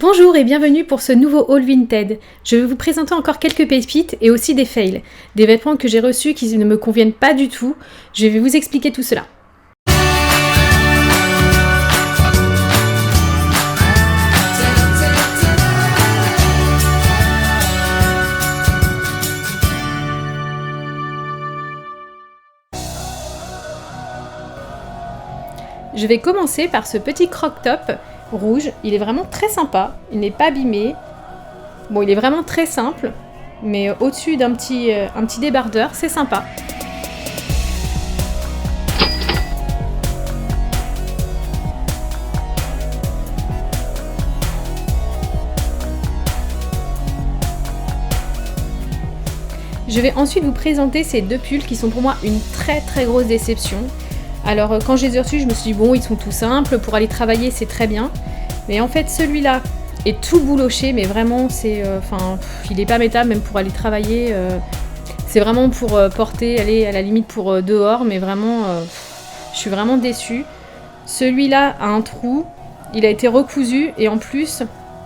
Bonjour et bienvenue pour ce nouveau haul Vinted. Je vais vous présenter encore quelques pépites et aussi des fails. Des vêtements que j'ai reçus qui ne me conviennent pas du tout. Je vais vous expliquer tout cela. Je vais commencer par ce petit croc-top rouge. Il est vraiment très sympa, il n'est pas abîmé. Bon, il est vraiment très simple, mais au-dessus d'un petit débardeur, c'est sympa. Je vais ensuite vous présenter ces deux pulls qui sont pour moi une très grosse déception. Alors quand je les ai reçus, je me suis dit bon, ils sont tout simples, pour aller travailler c'est très bien. Mais en fait celui-là est tout bouloché, mais vraiment il est pas métal même pour aller travailler. C'est vraiment pour porter, aller à la limite pour dehors, mais vraiment je suis vraiment déçue. Celui-là a un trou, il a été recousu et en plus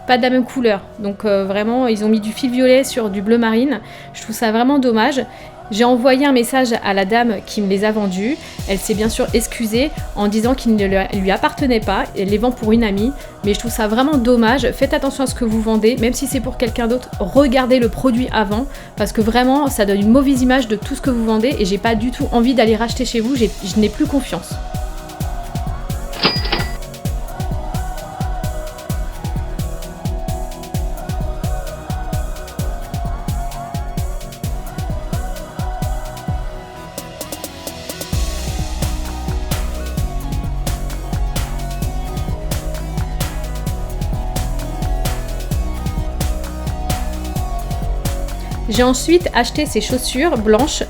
pas de la même couleur. Donc vraiment ils ont mis du fil violet sur du bleu marine. Je trouve ça vraiment dommage. J'ai envoyé un message à la dame qui me les a vendus. Elle s'est bien sûr excusée en disant qu'ils ne lui appartenaient pas. Elle les vend pour une amie. Mais je trouve ça vraiment dommage. Faites attention à ce que vous vendez. Même si c'est pour quelqu'un d'autre, regardez le produit avant. Parce que vraiment, ça donne une mauvaise image de tout ce que vous vendez. Et j'ai pas du tout envie d'aller racheter chez vous. Je n'ai plus confiance. J'ai ensuite acheté ces chaussures blanches.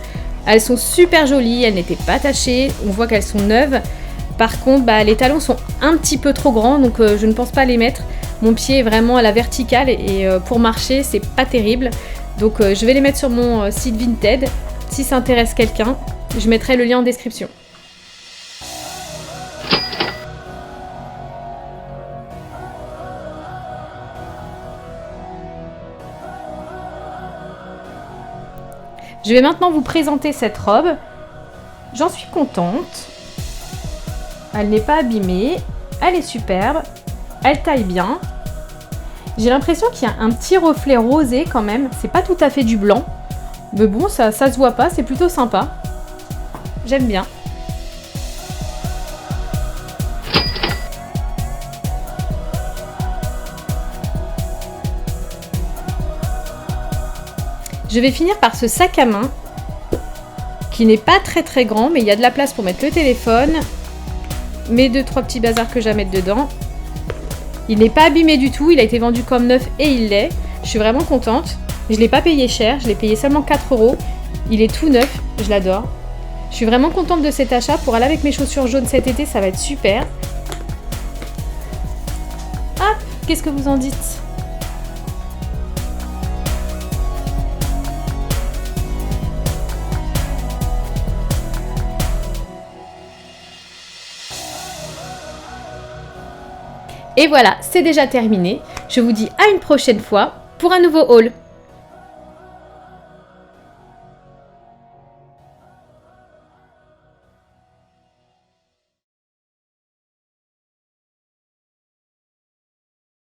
Elles sont super jolies, elles n'étaient pas tachées, on voit qu'elles sont neuves. Par contre, les talons sont un petit peu trop grands, donc je ne pense pas les mettre. Mon pied est vraiment à la verticale et pour marcher, c'est pas terrible. Donc je vais les mettre sur mon site Vinted. Si ça intéresse quelqu'un, je mettrai le lien en description. Je vais maintenant vous présenter cette robe. J'en suis contente. Elle n'est pas abîmée. Elle est superbe. Elle taille bien. J'ai l'impression qu'il y a un petit reflet rosé quand même. C'est pas tout à fait du blanc. Mais bon, ça se voit pas. C'est plutôt sympa. J'aime bien. Je vais finir par ce sac à main qui n'est pas très grand, mais il y a de la place pour mettre le téléphone, mes 2-3 petits bazars que j'ai à mettre dedans. Il n'est pas abîmé du tout, il a été vendu comme neuf et il l'est. Je suis vraiment contente. Je ne l'ai pas payé cher, je l'ai payé seulement 4 €. Il est tout neuf, je l'adore. Je suis vraiment contente de cet achat. Pour aller avec mes chaussures jaunes cet été, ça va être super. Hop, qu'est-ce que vous en dites ? Et voilà, c'est déjà terminé. Je vous dis à une prochaine fois pour un nouveau haul.